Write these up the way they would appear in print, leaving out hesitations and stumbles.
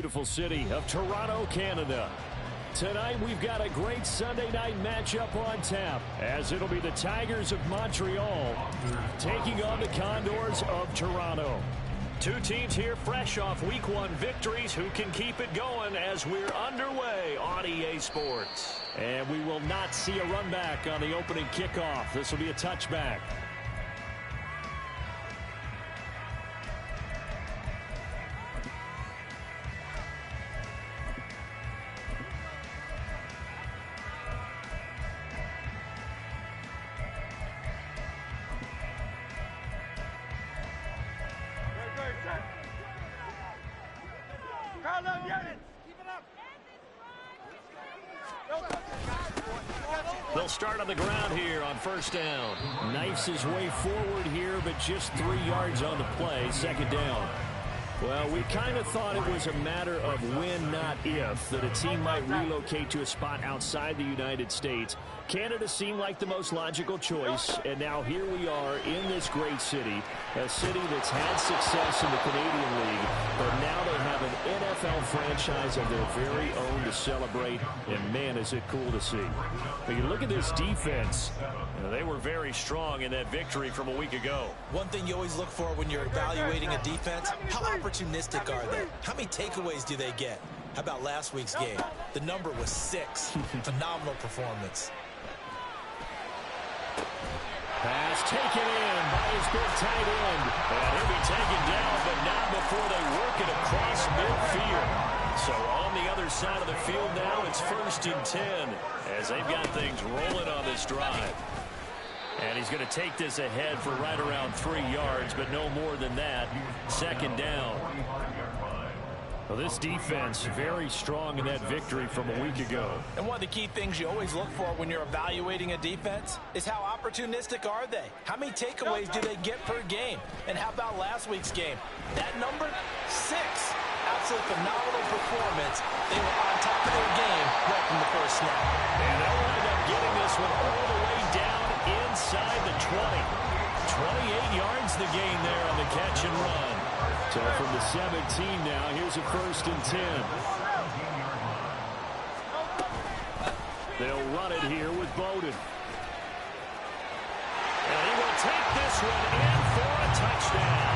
beautiful city of Toronto, Canada. Tonight, we've got a great Sunday night matchup on tap, as it'll be the Tigers of Montreal taking on the Condors of Toronto. Two teams here fresh off Week 1 victories who can keep it going as we're underway on EA Sports. And we will not see a run back on the opening kickoff. This will be a touchback. They'll start on the ground here on first down. Knifes his way forward here, but just 3 yards on the play. Second down. Well, we kind of thought it was a matter of when, not if, that a team might relocate to a spot outside the United States. Canada seemed like the most logical choice, and now here we are in this great city, a city that's had success in the Canadian League, but now they have an NFL franchise of their very own to celebrate, and man, is it cool to see. But you look at this defense, they were very strong in that victory from a week ago. One thing you always look for when you're evaluating a defense, how opportunistic are they? How many takeaways do they get? How about last week's game? The number was 6. Phenomenal performance. Pass taken in by his big tight end. And he'll be taken down, but not before they work it across midfield. So on the other side of the field now, it's 1st and 10 as they've got things rolling on this drive. And he's going to take this ahead for right around 3 yards, but no more than that. Second down. Well, this defense very strong in that victory from a week ago. And one of the key things you always look for when you're evaluating a defense is how opportunistic are they? How many takeaways do they get per game? And how about last week's game? That number, 6. Absolutely phenomenal performance. They were on top of their game right from the first snap. And they'll wind up getting this one all the way down inside the 20. 28 yards the gain there on the catch and run. So from the 17 now, here's a 1st and 10. They'll run it here with Bowden. And he will take this one in for a touchdown.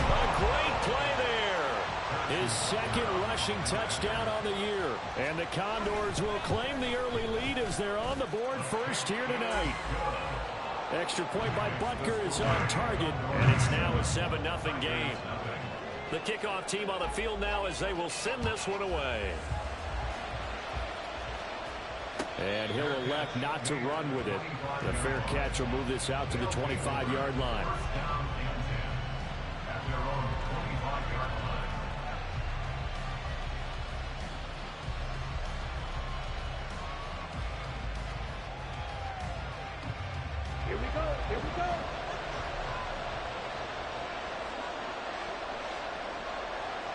A great play there. His second rushing touchdown on the year. And the Condors will claim the early lead as they're on the board first here tonight. Extra point by Butker is on target, and it's now a 7-0 game. The kickoff team on the field now as they will send this one away. And he'll elect not to run with it. The fair catch will move this out to the 25-yard line. Here we go, here we go.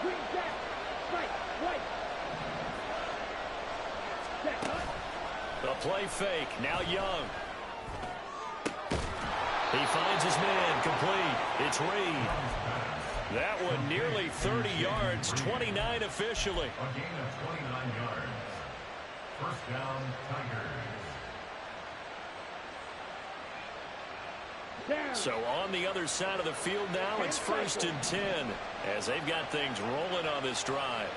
Green, jack, right, white. Jack, The play fake, now Young. He finds his man, complete. It's Reed. That one nearly 30 yards, 29 officially. A gain of 29 yards. First down, Tigers. So on the other side of the field now, it's 1st and 10 as they've got things rolling on this drive.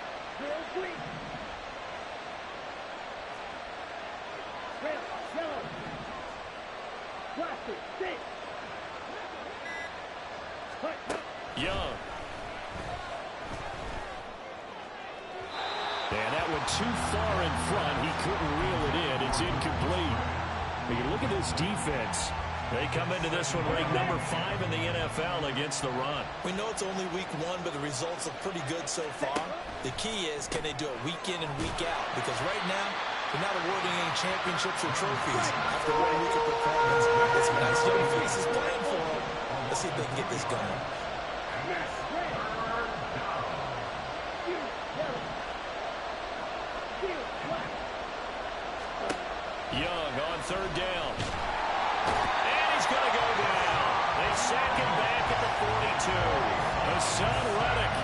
Young. And that one too far in front. He couldn't reel it in. It's incomplete. But you look at this defense. They come into this one ranked number 5 in the NFL against the run. We know it's only week 1, but the results look pretty good so far. The key is, can they do it week in and week out? Because right now, they're not awarding any championships or trophies after 1 week of performance. There's some nice young faces playing for them. Let's see if they can get this going. Young on 3rd down. And he's going to go down. They sack him back at the 42. Hassan Reddick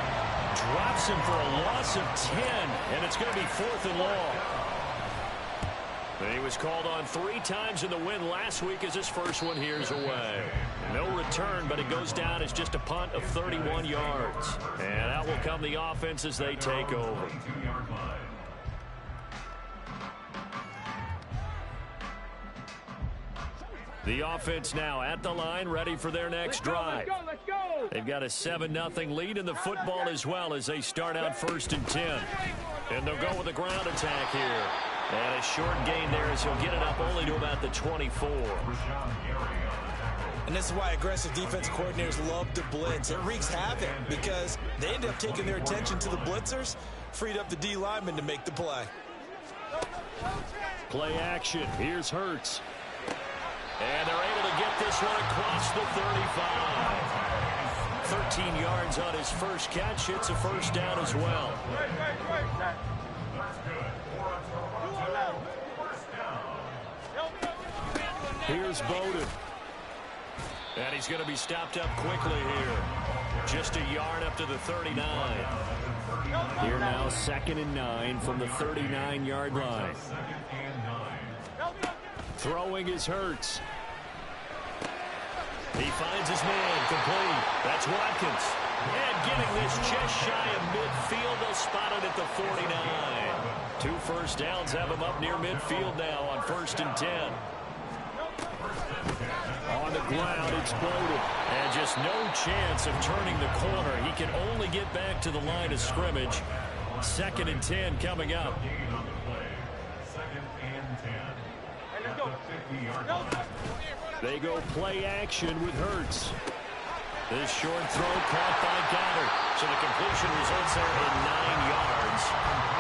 drops him for a loss of 10, and it's going to be 4th and long. He was called on 3 times in the win last week as his first one here's away. No return, but it goes down as just a punt of 31 yards. And out will come the offense as they take over. The offense now at the line, ready for their next drive. Let's go. They've got a 7-0 lead in the football as well as they start out 1st and 10. And they'll go with a ground attack here. And a short gain there as he'll get it up only to about the 24. And this is why aggressive defense coordinators love to blitz. It wreaks havoc because they end up taking their attention to the blitzers, freed up the D lineman to make the play. Play action. Here's Hurts. And they're able to get this one across the 35. 13 yards on his first catch. It's a first down as well. Here's Bowden. And he's going to be stopped up quickly here. Just a yard up to the 39. Here now, 2nd and 9 from the 39-yard line. Throwing is Hurts. He finds his man, complete. That's Watkins. And getting this just shy of midfield. They'll spot it at the 49. 2 first downs have him up near midfield now on 1st and 10. On the ground, it's Bowden. And just no chance of turning the corner. He can only get back to the line of scrimmage. 2nd and 10 coming up. They go play action with Hurts. This short throw caught by Goddard. So the completion results there in 9 yards.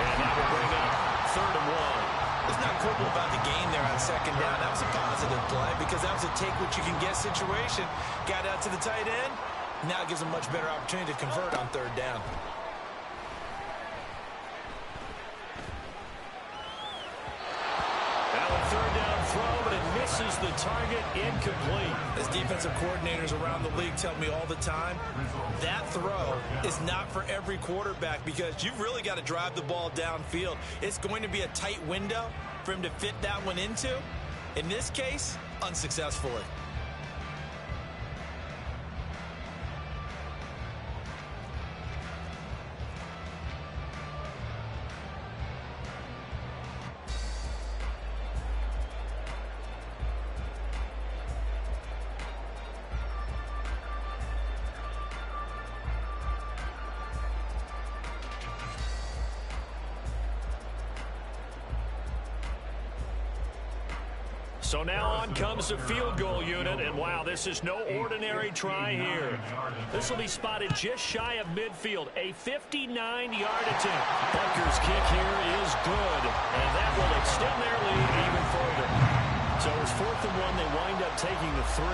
And that will bring up 3rd and 1. There's not quibble about the gain there on 2nd down. That was a positive play because that was a take-what-you-can-get situation. Got out to the tight end. Now it gives them much better opportunity to convert on 3rd down. Now a 3rd down throw, but it misses the target, incomplete. As defensive coordinators around the league tell me all the time, that throw is not for every quarterback because you've really got to drive the ball downfield. It's going to be a tight window for him to fit that one into. In this case, unsuccessfully. So now on comes the field goal unit, and wow, this is no ordinary try here. This will be spotted just shy of midfield, a 59-yard attempt. Butker's kick here is good, and that will extend their lead even further. So it's 4th and 1. They wind up taking the 3.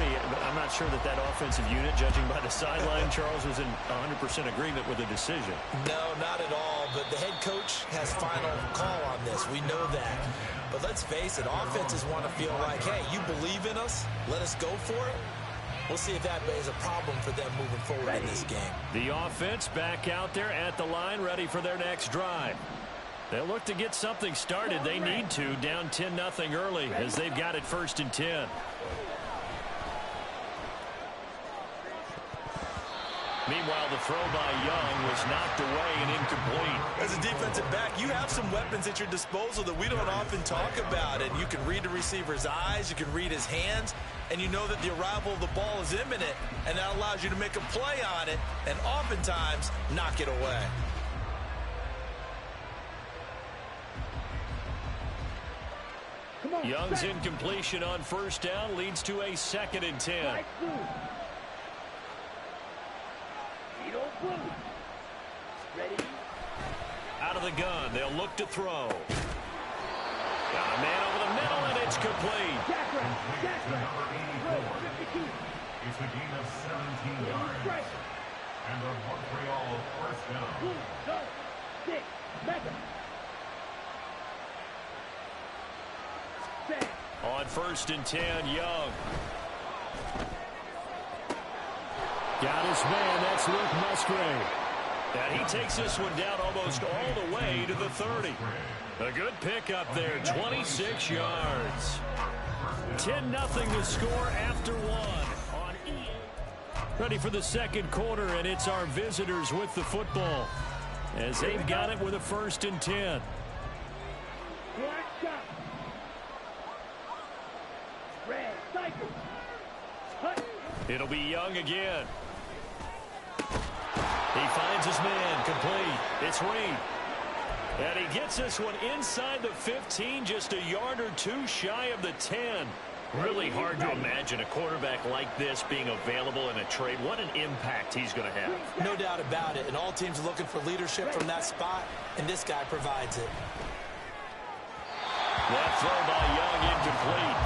I'm not sure that offensive unit, judging by the sideline, Charles, was in 100% agreement with the decision. No, not at all, but the head coach has final call on this. We know that. But let's face it, offenses want to feel like, hey, you believe in us, let us go for it. We'll see if that is a problem for them moving forward in this game. The offense back out there at the line, ready for their next drive. They'll look to get something started. They need to, down 10-0 early as they've got it 1st and 10. Meanwhile, the throw by Young was knocked away and incomplete. As a defensive back, you have some weapons at your disposal that we don't often talk about. And you can read the receiver's eyes, you can read his hands, and you know that the arrival of the ball is imminent, and that allows you to make a play on it and oftentimes knock it away. Young's incompletion on 1st down leads to a 2nd and 10. Out of the gun, they'll look to throw. Got a man over the middle, and it's complete. It's a gain of 17 yards. And the Montreal 1st down. On 1st and 10, Young. Got his man, that's Luke Musgrave. And he takes this one down almost all the way to the 30. A good pickup there, 26 yards. 10-0 the score after one on EA. Ready for the second quarter, and it's our visitors with the football as they've got it with a 1st and 10. Black shot. Red cycle. Hut. It'll be Young again. He finds his man, complete. It's Reed. And he gets this one inside the 15, just a yard or two shy of the 10. Really hard to imagine a quarterback like this being available in a trade. What an impact he's going to have. No doubt about it. And all teams are looking for leadership from that spot, and this guy provides it. That throw by Young incomplete.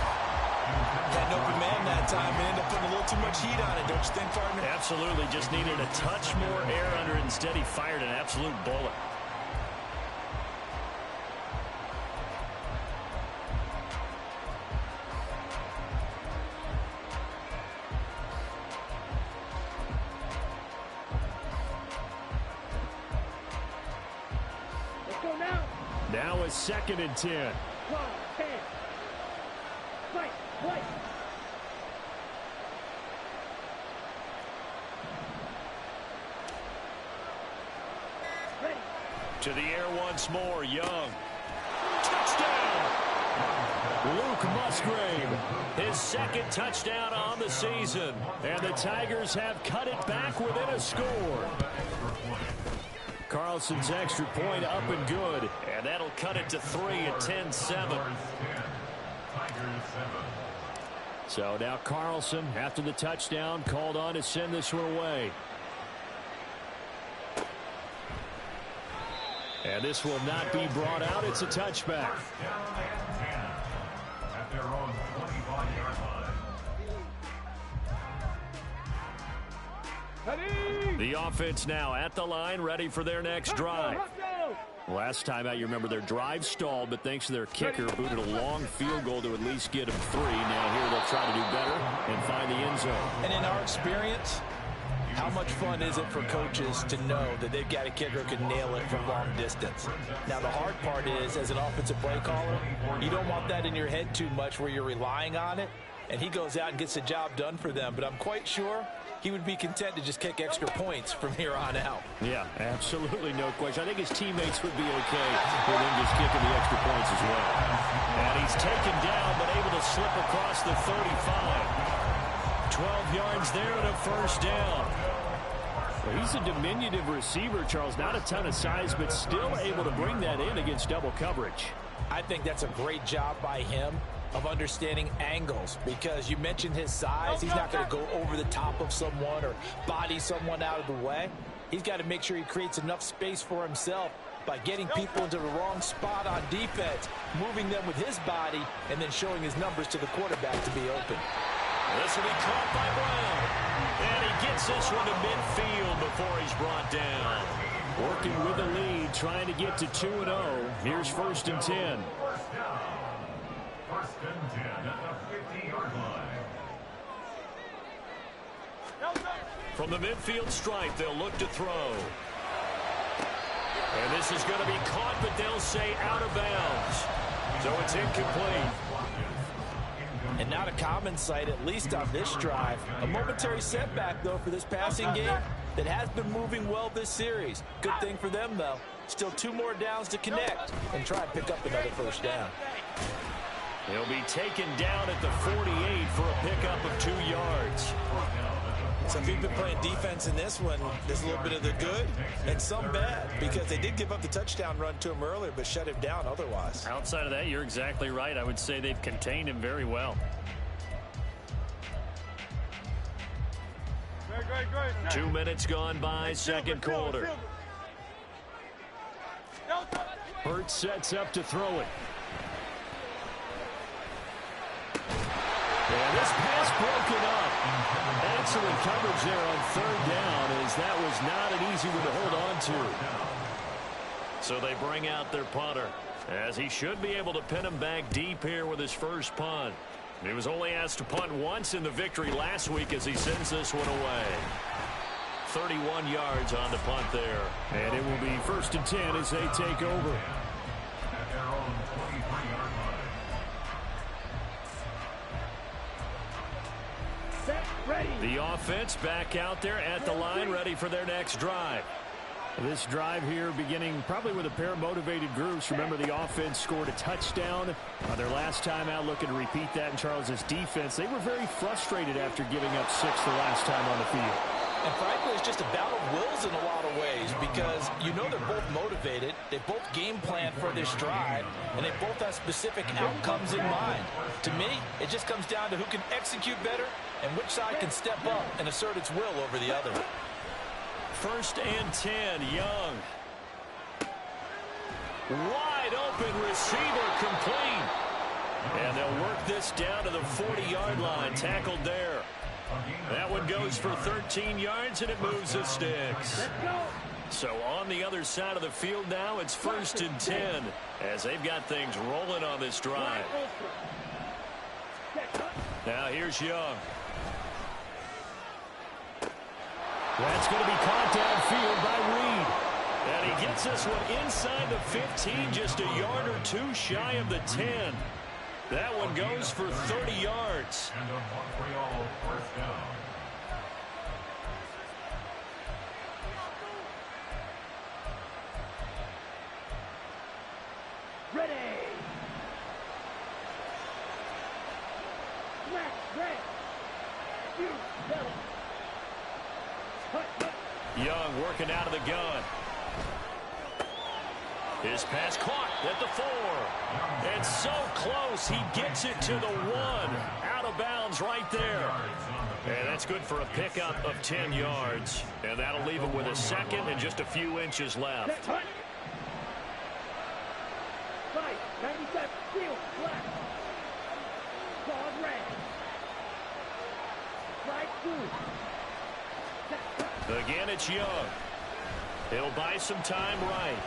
Had an open man that time and ended up putting a little too much heat on it, don't you think, partner? Absolutely. Just needed a touch more air under it. Instead, he fired an absolute bullet. Let's go now. Now a 2nd and 10. 10. Fight. Play. Ready. To the air once more, Young. Touchdown! Luke Musgrave, his 2nd touchdown on the season. And the Tigers have cut it back within a score. Carlson's extra point up and good. And that'll cut it to 3 at 10-7. So now Carlson, after the touchdown, called on to send this one away. And this will not be brought out. It's a touchback. At their own 25-yard line. The offense now at the line, ready for their next drive. Last time out, you remember their drive stalled, but thanks to their kicker, booted a long field goal to at least get them 3. Now here they'll try to do better and find the end zone. And in our experience, how much fun is it for coaches to know that they've got a kicker who can nail it from long distance? Now, the hard part is, as an offensive play caller, you don't want that in your head too much where you're relying on it, and he goes out and gets the job done for them. But I'm quite sure he would be content to just kick extra points from here on out. Yeah, absolutely no question. I think his teammates would be okay with him just kicking the extra points as well. And he's taken down, but able to slip across the 35. 12 yards there and a 1st down. Well, he's a diminutive receiver, Charles. Not a ton of size, but still able to bring that in against double coverage. I think that's a great job by him of understanding angles, because you mentioned his size. He's not going to go over the top of someone or body someone out of the way. He's got to make sure he creates enough space for himself by getting people into the wrong spot on defense, moving them with his body, and then showing his numbers to the quarterback to be open. This will be caught by Brown. And he gets this one to midfield before he's brought down. Working with the lead, trying to get to 2-0. Here's 1st and 10. 1st and 10 at the 50-yard line. From the midfield stripe, they'll look to throw. And this is going to be caught, but they'll say out of bounds. So it's incomplete. And not a common sight, at least on this drive. A momentary setback, though, for this passing game that has been moving well this series. Good thing for them, though. Still 2 more downs to connect and try and pick up another 1st down. He'll be taken down at the 48 for a pickup of 2 yards. So if you've been playing defense in this one, there's a little bit of the good and some bad, because they did give up the touchdown run to him earlier, but shut him down otherwise. Outside of that, you're exactly right. I would say they've contained him very well. Great. 2 minutes gone by, second quarter. Hurts sets up to throw it. And this pass broken up. Excellent coverage there on 3rd down, as that was not an easy one to hold on to. So they bring out their punter, as he should be able to pin him back deep here with his first punt. He was only asked to punt once in the victory last week as he sends this one away. 31 yards on the punt there. And it will be 1st and 10 as they take over. At their own 23-yard line. Set, ready. The offense back out there at the line, ready for their next drive. This drive here beginning probably with a pair of motivated groups. Remember, the offense scored a touchdown on their last time out, looking to repeat that in Charles's defense. They were very frustrated after giving up 6 the last time on the field. And frankly, it's just a battle of wills in a lot of ways because you know they're both motivated. They both game plan for this drive, and they both have specific outcomes in mind. To me, it just comes down to who can execute better and which side can step up and assert its will over the other. 1st and 10, Young. Wide open receiver, complete. And they'll work this down to the 40-yard line, tackled there. That one goes for 13 yards, and it moves the sticks. Let's go. So on the other side of the field now, it's 1st and 10 as they've got things rolling on this drive. Now here's Young. That's going to be caught downfield by Reed. And he gets this one inside the 15, just a yard or 2 shy of the 10. That one goes for 30 yards. And a Montreal 1st down. Ready. Smash, red. You, settle. Hut, hut. Young working out of the gun. His pass caught at the 4. And so close, he gets it to the 1. Out of bounds right there. And that's good for a pickup of 10 yards. And that'll leave him with a 2nd and just a few inches left. Set, hut. 97, field, black. Claws red. Slide through. Set, hut. Again, it's Young. He'll buy some time right.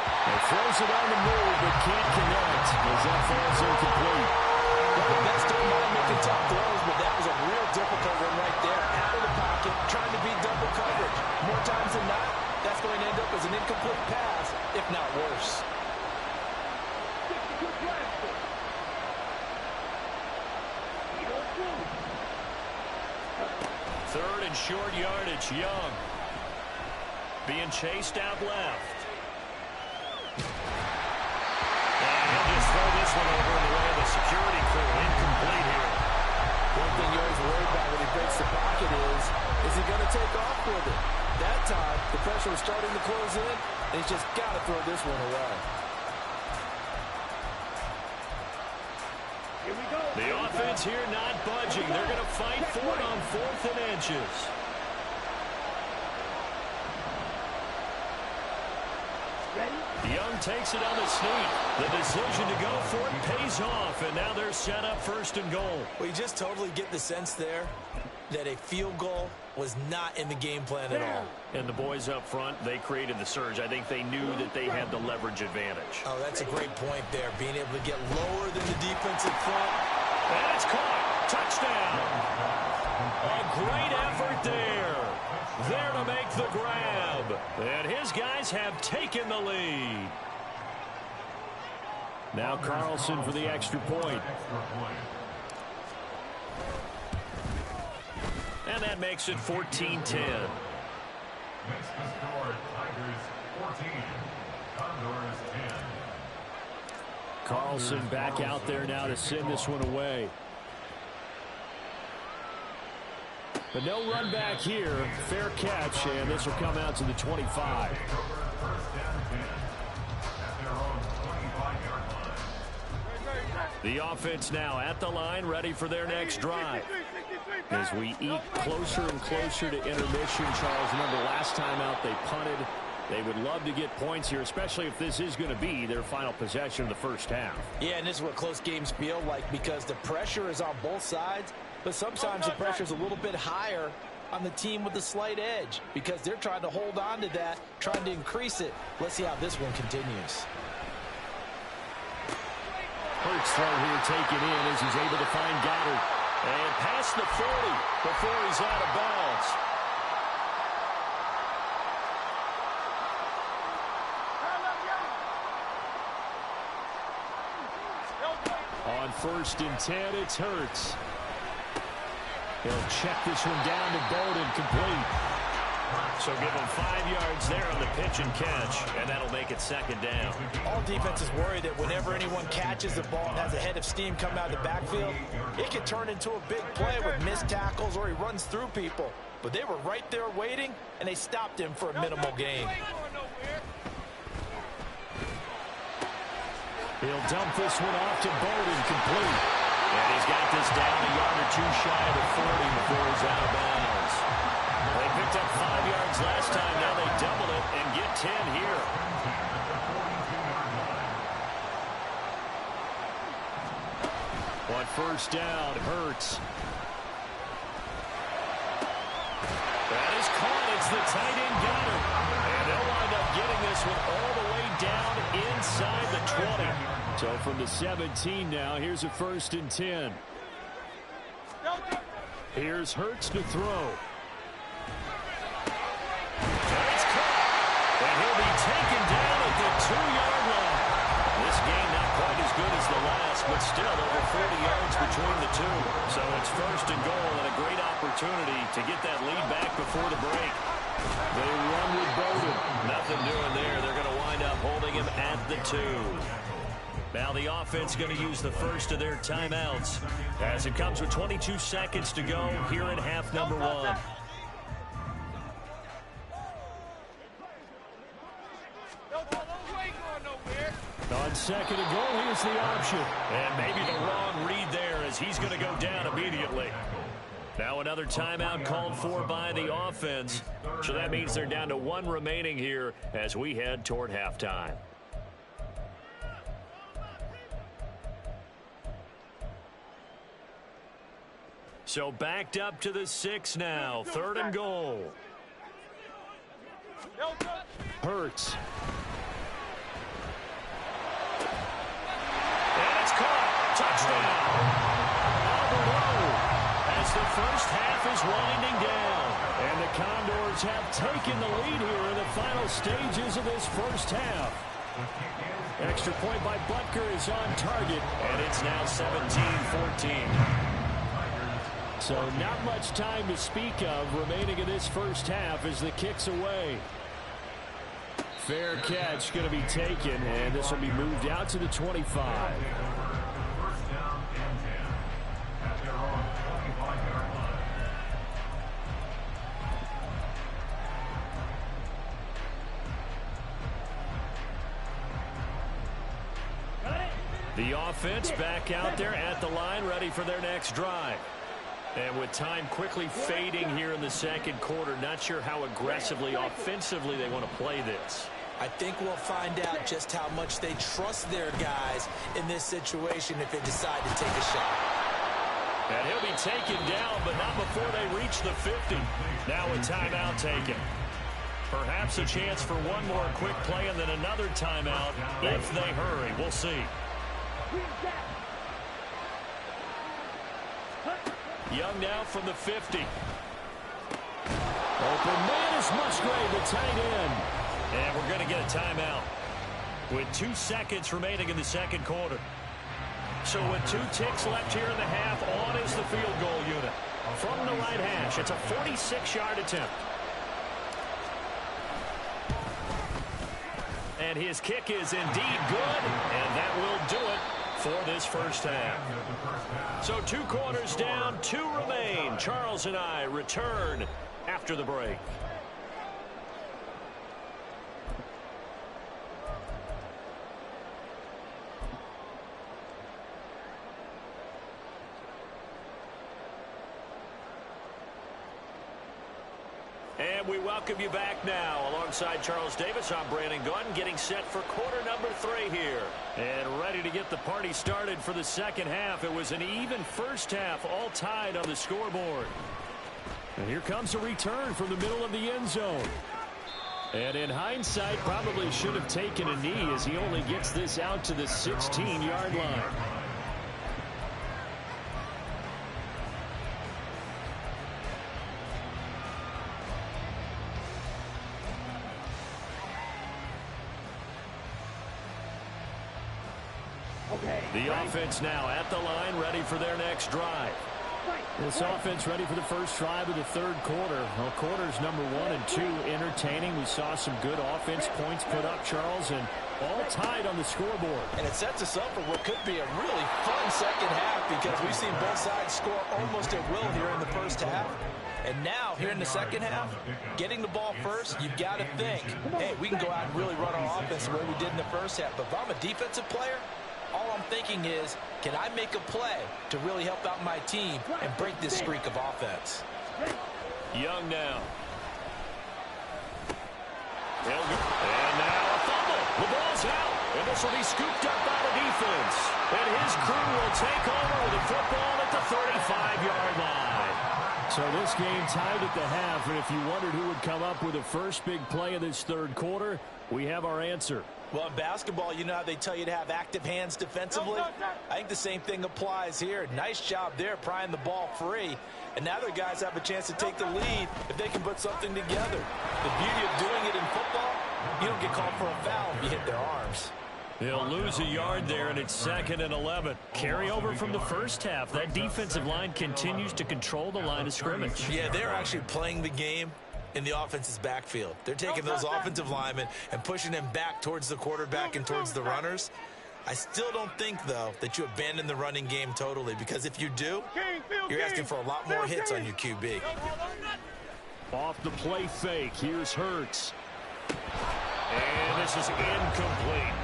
He throws it on the move, but can't connect as that falls incomplete. Well, the best don't mind making tough throws, but that was a real difficult one right there. Out of the pocket, trying to beat double coverage. More times than not, that's going to end up as an incomplete pass, if not worse. 62 blaster. Eagle through. 3rd and short yardage, Young. Being chased out left. And he'll just throw this one over in the way of the security crew. Incomplete here. One thing you're always worried about when he breaks the pocket is he going to take off with it? That time, the pressure was starting to close in, and he's just got to throw this one away. Here we go. The offense here not budging. They're going to fight for it on 4th and inches. Ready? Young takes it on the sneak. The decision to go for it pays off, and now they're set up 1st and goal. Well, you just totally get the sense there that a field goal was not in the game plan at all. And the boys up front, they created the surge. I think they knew that they had the leverage advantage. Oh, that's a great point there, being able to get lower than the defense in front. And it's caught. Touchdown. A great effort there. There to make the grab. And his guys have taken the lead. Now Carlson for the extra point. And that makes it 14-10. Makes the score Tigers 14, Condors 10. Carlson back out there now to send this one away. But no run back here. Fair catch, and this will come out to the 25. Take over 1st and 10 at their own 25-yard line. The offense now at the line, ready for their next drive. As we eke closer and closer to intermission, Charles, remember last time out they punted. They would love to get points here, especially if this is going to be their final possession of the first half. Yeah, and this is what close games feel like because the pressure is on both sides, but sometimes the pressure is a little bit higher on the team with the slight edge because they're trying to hold on to that, trying to increase it. Let's see how this one continues. Hurts throw here taken in as he's able to find Goddard. And past the 40 before he's out of bounds. on 1st and 10, it's Hurts. He'll check this one down to Bowden, complete. So give him 5 yards there on the pitch and catch, and that'll make it 2nd down. All defenses worry that whenever anyone catches the ball and has a head of steam coming out of the backfield, it can turn into a big play with missed tackles or he runs through people. But they were right there waiting, and they stopped him for a minimal gain. He'll dump this one off to Bowden, complete. And he's got this down a yard or 2 shy of the 40 before he's out of bounds. They picked up 5 yards last time. Now they double it and get 10 here. On 1st down, Hurts. That is caught. It's the tight end got it. And they'll wind up getting this one all the way down inside the 20. So from the 17 now, here's a 1st and 10. Here's Hurts to throw. That's caught. And he'll be taken down at the 2-yard line. This game not quite as good as the last, but still over 40 yards between the two. So it's 1st and goal and a great opportunity to get that lead back before the break. They run with Bowden. Nothing doing there. They're going to wind up holding him at the 2. Now the offense going to use the first of their timeouts as it comes with 22 seconds to go here in half number 1. On 2nd and goal, here's the option. And maybe the wrong read there as he's going to go down immediately. Now another timeout called for by the offense. So that means they're down to 1 remaining here as we head toward halftime. So backed up to the 6 now. 3rd and goal. Hurts. And it's caught. Touchdown. Albert as the first half is winding down. And the Condors have taken the lead here in the final stages of this first half. Extra point by Butker is on target. And it's now 17-14. So not much time to speak of remaining in this first half as the kick's away. Fair catch going to be taken, and this will be moved out to the 25. 1st down and 10 at their own 25-yard Got it. The offense back out there at the line, ready for their next drive. And with time quickly fading here in the 2nd quarter, not sure how aggressively, offensively they want to play this. I think we'll find out just how much they trust their guys in this situation if they decide to take a shot. And he'll be taken down, but not before they reach the 50. Now a timeout taken. Perhaps a chance for one more quick play and then another timeout if they hurry. We'll see. Young now from the 50. Open man is Musgrave, the tight end. And we're going to get a timeout with 2 seconds remaining in the 2nd quarter. So with 2 ticks left here in the half, on is the field goal unit. From the right hash, it's a 46-yard attempt. And his kick is indeed good, and that will do it for this first half. So 2 quarters down, 2 remain. Charles and I return after the break. And we welcome you back now. Alongside Charles Davis, I'm Brandon Gaudin, getting set for quarter number 3 here. And ready to get the party started for the 2nd half. It was an even first half, all tied on the scoreboard. And here comes a return from the middle of the end zone. And in hindsight, probably should have taken a knee as he only gets this out to the 16-yard line. The offense now at the line, ready for their next drive. This offense ready for the first drive of the third quarter. Well, quarters number 1 and 2 entertaining. We saw some good offense points put up, Charles, and all tied on the scoreboard. And it sets us up for what could be a really fun second half because we've seen both sides score almost at will here in the first half. And now, here in the second half, getting the ball first, you've got to think, hey, we can go out and really run our offense the way we did in the first half. But if I'm a defensive player, all I'm thinking is, can I make a play to really help out my team and break this streak of offense? Young now. And now a fumble. The ball's out. And this will be scooped up by the defense. And his crew will take over with the football at the 35-yard line. So this game tied at the half, and if you wondered who would come up with the first big play of this third quarter, we have our answer. Well, in basketball, you know how they tell you to have active hands defensively? I think the same thing applies here. Nice job there prying the ball free. And now their guys have a chance to take the lead if they can put something together. The beauty of doing it in football, you don't get called for a foul if you hit their arms. They'll lose a yard there, and it's 2nd and 11. Carry over from the first half. That defensive line continues to control the line of scrimmage. Yeah, they're actually playing the game in the offense's backfield. They're taking those offensive linemen and pushing them back towards the quarterback and towards the runners. I still don't think, though, that you abandon the running game totally, because if you do, you're asking for a lot more hits on your QB. Off the play fake, here's Hurts. And this is incomplete.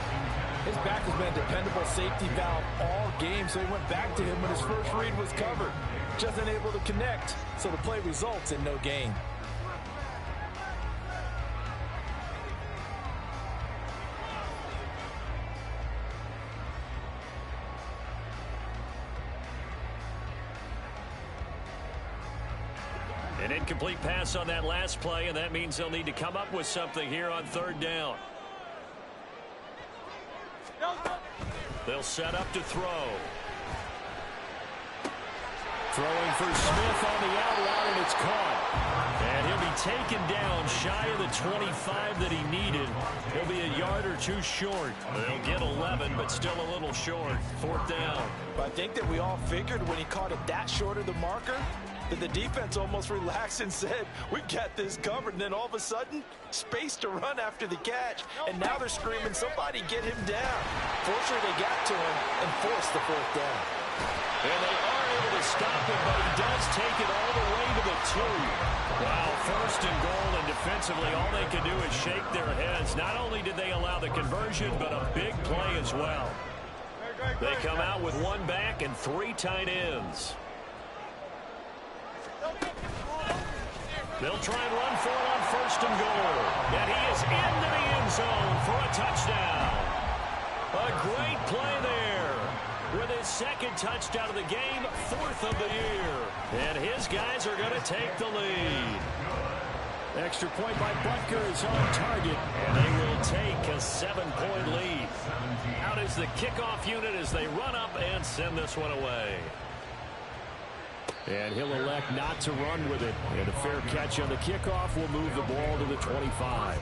His back has been a dependable safety valve all game, so he went back to him when his first read was covered. Just unable to connect, so the play results in no gain. An incomplete pass on that last play, and that means they'll need to come up with something here on third down. They'll set up to throw. Throwing for Smith on the out route, and it's caught. And he'll be taken down shy of the 25 that he needed. He'll be a yard or two short. They'll get 11, but still a little short. 4th down. But I think that we all figured when he caught it that short of the marker, that the defense almost relaxed and said, we've got this covered. And then all of a sudden, space to run after the catch. And now they're screaming, somebody get him down. Fortunately, they got to him and forced the 4th down. And they are able to stop him, but he does take it all the way to the 2. Wow, 1st and goal, and defensively, all they can do is shake their heads. Not only did they allow the conversion, but a big play as well. They come out with 1 back and 3 tight ends. They'll try and run for it on 1st and goal. And he is into the end zone for a touchdown. A great play there. With his 2nd touchdown of the game, 4th of the year. And his guys are going to take the lead. Extra point by Butker is on target. And they will take a 7-point lead. Out is the kickoff unit as they run up and send this one away. And he'll elect not to run with it. And a fair catch on the kickoff will move the ball to the 25.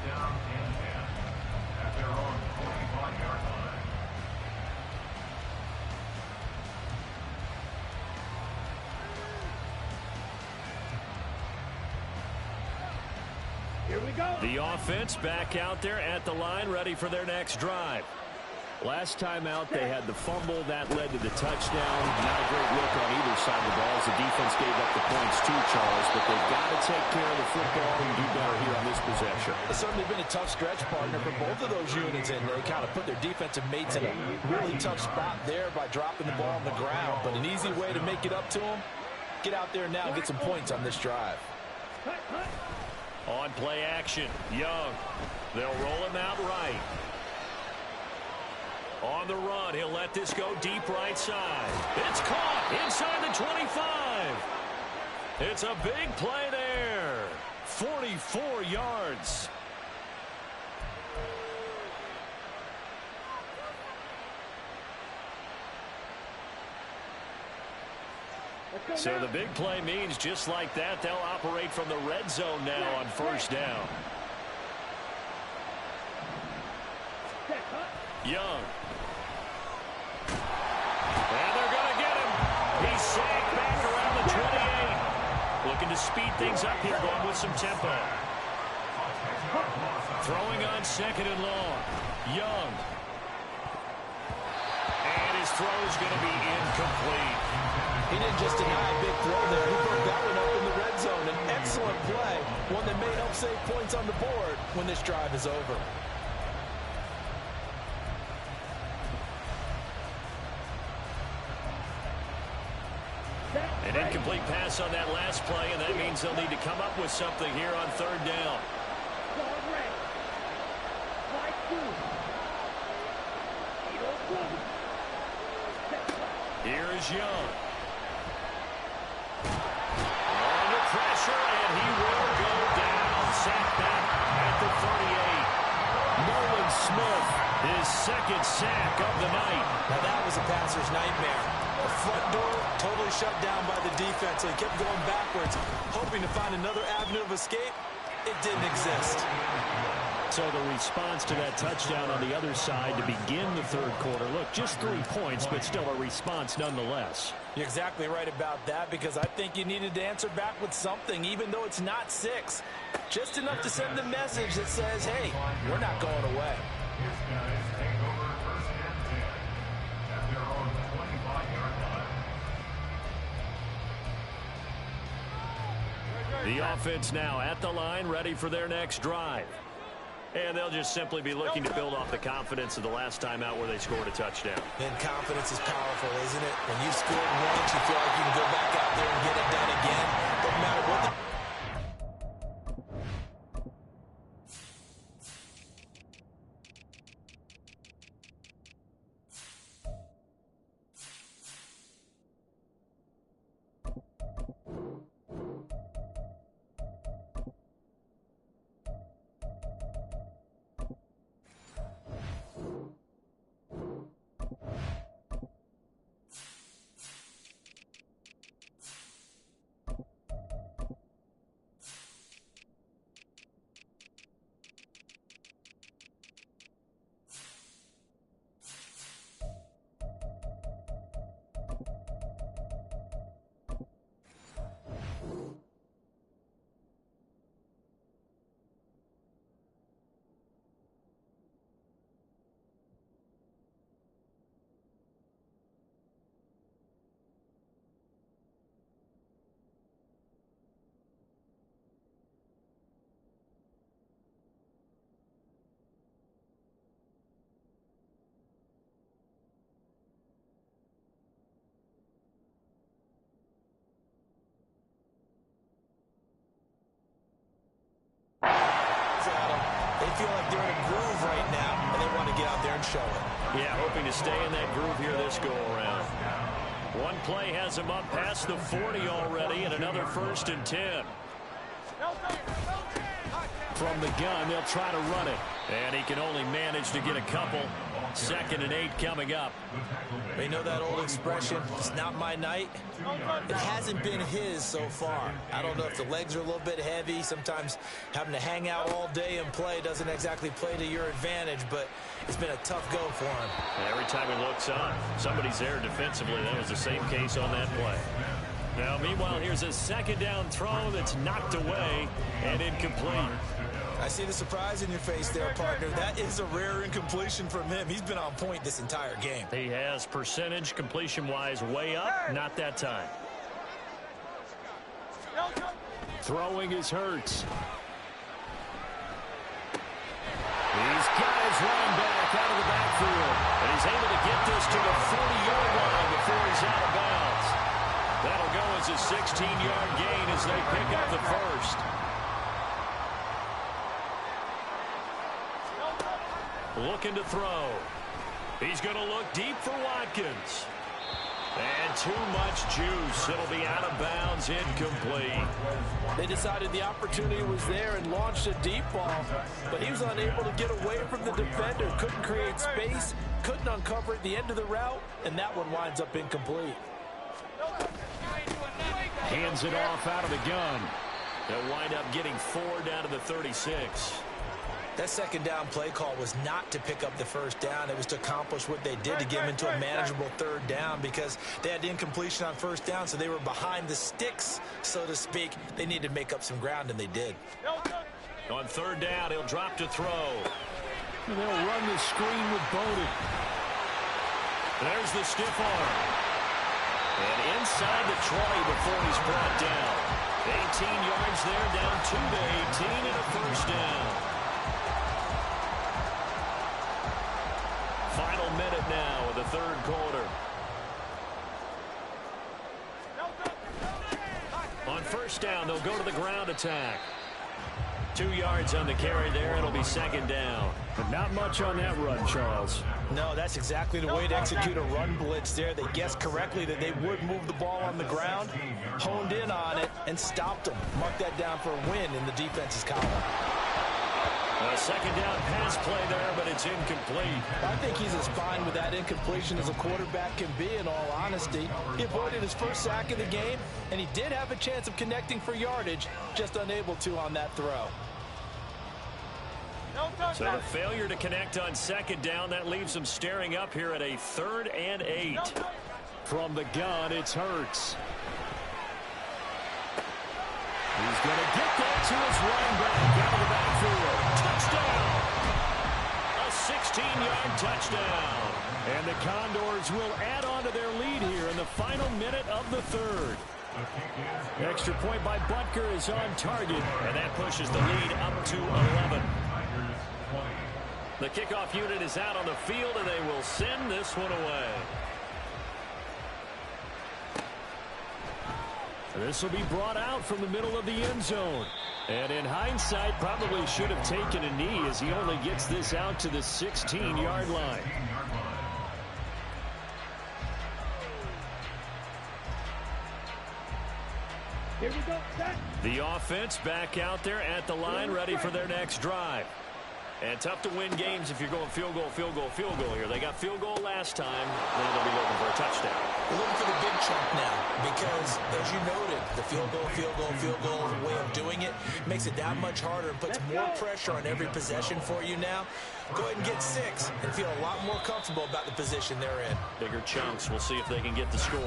Here we go. The offense back out there at the line, ready for their next drive. Last time out, they had the fumble. That led to the touchdown. Not a great look on either side of the ball as the defense gave up the points too, Charles. But they've got to take care of the football and do better here on this possession. It's certainly been a tough stretch, partner, for both of those units, and they kind of put their defensive mates in a really tough spot there by dropping the ball on the ground. But an easy way to make it up to them, get out there now and get some points on this drive. On play action, Young. They'll roll him out right. On the run, he'll let this go deep right side. It's caught inside the 25. It's a big play there. 44 yards. So the big play means just like that, they'll operate from the red zone now on 1st down. Young. to speed things up here, going with some tempo. Throwing on second and long. Young. And his throw is going to be incomplete. He didn't just deny a big throw there. He broke that one up in the red zone. An excellent play. One that may help save points on the board when this drive is over. An incomplete pass on that last play, and that means they'll need to come up with something here on third down. Here is Young. Under pressure, and he will go down. Sacked back at the 38. Nolan Smith, his second sack of the night. Now that was a passer's nightmare. The front door totally shut down by the defense, so he kept going backwards, hoping to find another avenue of escape. It didn't exist. So the response to that touchdown on the other side to begin the third quarter. Look, just 3 points, but still a response nonetheless. You're exactly right about that, because I think you needed to answer back with something, even though it's not 6. Just enough to send the message that says, hey, we're not going away. His guys take over first and 10 at their own 25-yard line. The offense now at the line, ready for their next drive. And they'll just simply be looking to build off the confidence of the last time out where they scored a touchdown. And confidence is powerful, isn't it? When you scored once, you feel like you can go back out there and get it done again. No matter what the feel like they're in a groove right now, and they want to get out there and show it. Yeah, hoping to stay in that groove here this go-around. One play has them up past the 40 already, and another 1st and 10. From the gun, they'll try to run it. And he can only manage to get a couple. 2nd and 8 coming up. You know that old expression, it's not my night? It hasn't been his so far. I don't know if the legs are a little bit heavy. Sometimes having to hang out all day and play doesn't exactly play to your advantage, but it's been a tough go for him. And every time he looks up, somebody's there defensively. That was the same case on that play. Now, meanwhile, here's a 2nd down throw that's knocked away and incomplete. I see the surprise in your face there, partner. That is a rare incompletion from him. He's been on point this entire game. He has percentage completion-wise way up. Not that time. Throwing is Hurts. He's got his running back out of the backfield. And he's able to get this to the 40-yard line before he's out of bounds. That'll go as a 16-yard gain as they pick up the first. Looking to throw. He's going to look deep for Watkins. And too much juice. It'll be out of bounds, incomplete. They decided the opportunity was there and launched a deep ball, but he was unable to get away from the defender. Couldn't create space, couldn't uncover at the end of the route, and that one winds up incomplete. Hands it off out of the gun. They'll wind up getting 4 down to the 36. That second down play call was not to pick up the first down. It was to accomplish what they did to get them into a manageable third down because they had the incompletion on first down, so they were behind the sticks, so to speak. They needed to make up some ground, and they did. On third down, he'll drop to throw. And they'll run the screen with Bowden. There's the stiff arm. And inside the 20 before he's brought down. 18 yards there, down 2 to 18 and a first down. Final minute now of the third quarter. On first down, they'll go to the ground attack. 2 yards on the carry there. It'll be second down. But not much on that run, Charles. No, that's exactly the way to execute a run blitz there. They guessed correctly that they would move the ball on the ground, honed in on it, and stopped them. Mark that down for a win in the defense's column. A second down pass play there, but it's incomplete. I think he's as fine with that incompletion as a quarterback can be, in all honesty. He avoided his first sack of the game, and he did have a chance of connecting for yardage, just unable to on that throw. So a failure to connect on second down. That leaves them staring up here at a 3rd and 8. From the gun, it's Hurts. He's going to get that to his running back out of the backfield. Touchdown! A 16-yard touchdown. And the Condors will add on to their lead here in the final minute of the third. Extra point by Butker is on target, and that pushes the lead up to 11. The kickoff unit is out on the field, and they will send this one away. This will be brought out from the middle of the end zone. And in hindsight, probably should have taken a knee as he only gets this out to the 16-yard line. Here we go, set. The offense back out there at the line, ready for their next drive. And tough to win games if you're going field goal, field goal, field goal here. They got field goal last time. Then they'll be looking for a touchdown. We're looking for the big chunk now because, as you noted, the field goal way of doing it makes it that much harder and puts more pressure on every possession for you now. Go ahead and get 6 and feel a lot more comfortable about the position they're in. Bigger chunks. We'll see if they can get the score.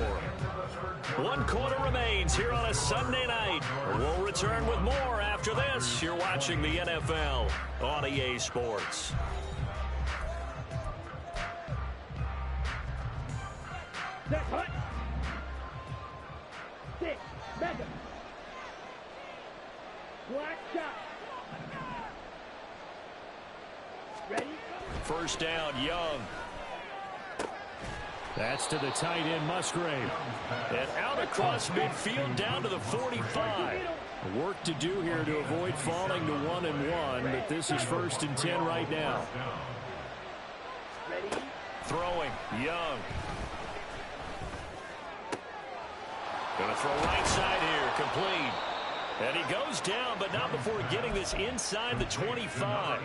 1 quarter remains here on a Sunday night. We'll return with more after this. You're watching the NFL on EA Sports. Set, hut. 6, mega. Black shot. Ready? First down, Young. That's to the tight end, Musgrave. And out across midfield down to the 45. Work to do here to avoid falling to 1-1, but this is 1st and 10 right now. Ready? Throwing, Young. Going to throw right side here, complete. And he goes down, but not before getting this inside the 25.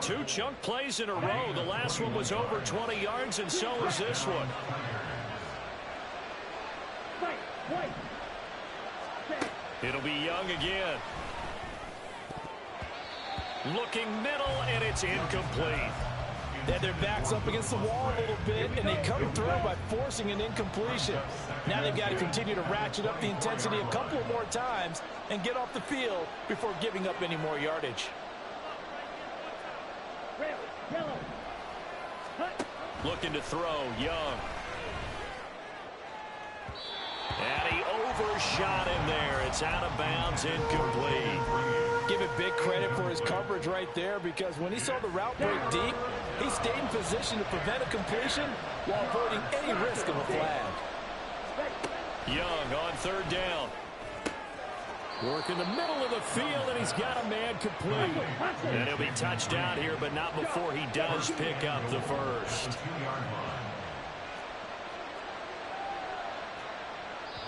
2 chunk plays in a row. The last one was over 20 yards, and so is this one. Fight, white. Set. It'll be Young again. Looking middle, and it's incomplete. They had their backs up against the wall a little bit, and they come through by forcing an incompletion. Now they've got to continue to ratchet up the intensity a couple of more times and get off the field before giving up any more yardage. Red, yellow. Hut. Looking to throw, Young. And he overshot him there. It's out of bounds, incomplete. Give it big credit for his coverage right there because when he saw the route break deep, he stayed in position to prevent a completion while avoiding any risk of a flag. Young on 3rd down. Work in the middle of the field, and he's got a man complete. And he'll be touched down here, but not before he does pick up the first.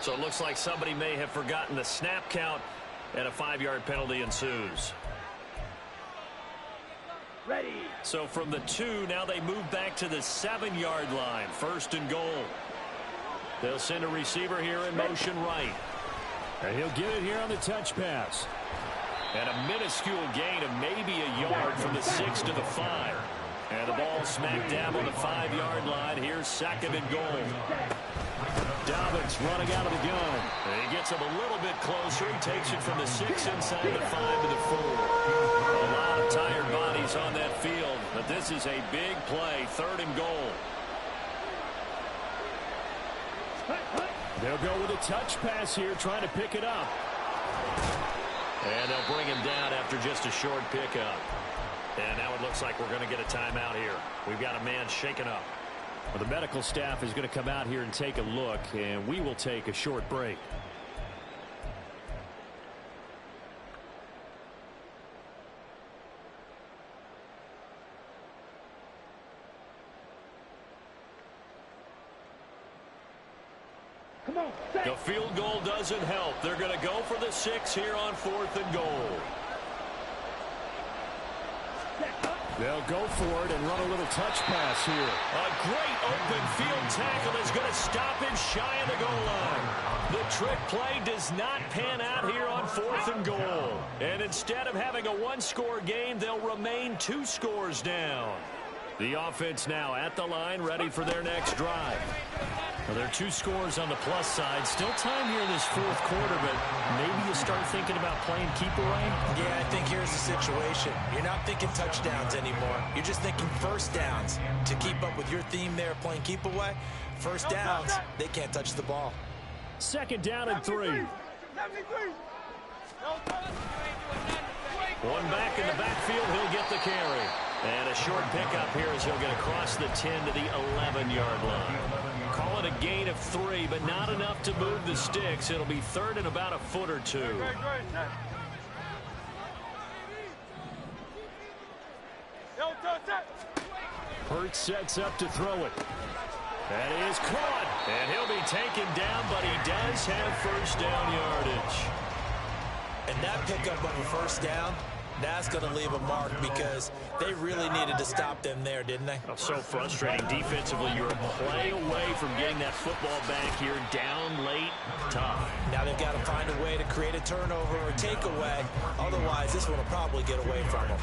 So it looks like somebody may have forgotten the snap count, and a 5-yard penalty ensues. Ready. So from the 2, now they move back to the 7-yard line. 1st and goal. They'll send a receiver here in motion right. And he'll get it here on the touch pass. And a minuscule gain of maybe a yard from the 6 to the 5. And the ball smack dab on the 5-yard line. Here's second and goal. Dobbins running out of the gun. And he gets him a little bit closer. He takes it from the 6 inside the 5 to the 4. A lot of tired bodies on that field, but this is a big play. Third and goal. They'll go with a touch pass here, trying to pick it up. And they'll bring him down after just a short pickup. And now it looks like we're going to get a timeout here. We've got a man shaken up. Well, the medical staff is going to come out here and take a look, and we will take a short break. The field goal doesn't help. They're going to go for the 6 here on 4th and goal. They'll go for it and run a little touch pass here. A great open field tackle is going to stop him shy of the goal line. The trick play does not pan out here on 4th and goal. And instead of having a 1-score game, they'll remain 2 scores down. The offense now at the line, ready for their next drive. Well, there are 2 scores on the plus side. Still time here in this 4th quarter, but maybe you start thinking about playing keep away? Yeah, I think here's the situation. You're not thinking touchdowns anymore. You're just thinking first downs. To keep up with your theme there, playing keep away, first downs, they can't touch the ball. 2nd down and 3. One back in the backfield, he'll get the carry. And a short pickup here as he'll get across the 10 to the 11-yard line. Call it a gain of 3, but not enough to move the sticks. It'll be 3rd and about a foot or 2. Hurts sets up to throw it. That is caught. And he'll be taken down, but he does have first down yardage. And that pickup of a first down, that's going to leave a mark because they really needed to stop them there, didn't they? Oh, so frustrating. Defensively, you're a play away from getting that football back here. Down late, tough. Now they've got to find a way to create a turnover or takeaway. Otherwise, this one will probably get away from them.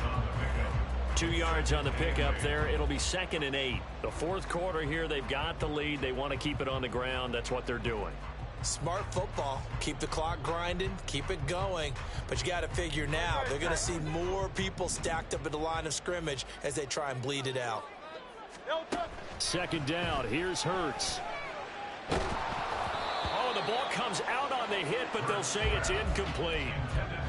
2 yards on the pickup there. It'll be 2nd and 8. The 4th quarter here, they've got the lead. They want to keep it on the ground. That's what they're doing. Smart football. Keep the clock grinding. Keep it going. But you got to figure now, they're going to see more people stacked up at the line of scrimmage as they try and bleed it out. 2nd down. Here's Hurts. Oh, the ball comes out on the hit, but they'll say it's incomplete.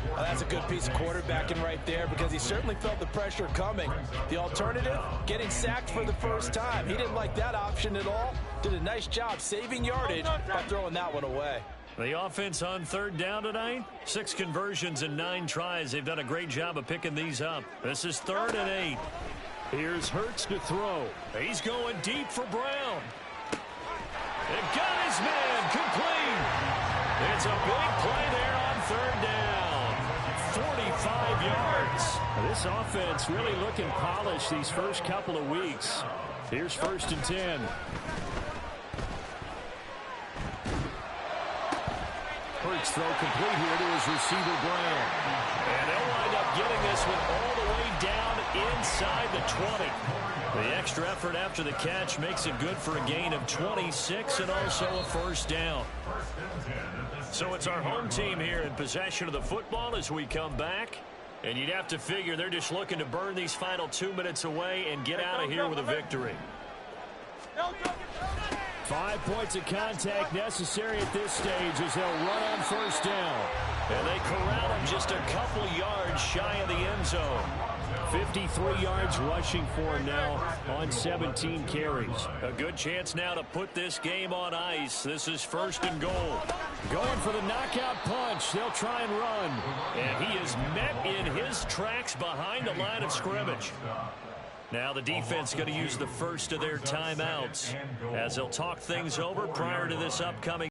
Well, that's a good piece of quarterbacking right there because he certainly felt the pressure coming. The alternative, getting sacked for the first time. He didn't like that option at all. Did a nice job saving yardage by throwing that one away. The offense on 3rd down tonight. 6 conversions and 9 tries. They've done a great job of picking these up. This is 3rd and 8. Here's Hurts to throw. He's going deep for Brown. It got his man complete. It's a big play there on 3rd down. 45 yards. This offense really looking polished these first couple of weeks. Here's 1st and 10. Hurts throw complete here to his receiver, Brown. And they'll wind up getting this one all the way down inside the 20. The extra effort after the catch makes it good for a gain of 26 and also a first down. So it's our home team here in possession of the football as we come back. And you'd have to figure they're just looking to burn these final 2 minutes away and get out of here with a victory. 5 points of contact necessary at this stage as they'll run on 1st down. And they corral him just a couple yards shy of the end zone. 53 yards rushing for him now on 17 carries. A good chance now to put this game on ice. This is 1st and goal. Going for the knockout punch. They'll try and run. And he is met in his tracks behind the line of scrimmage. Now the defense going to use the first of their timeouts as they'll talk things over prior to this upcoming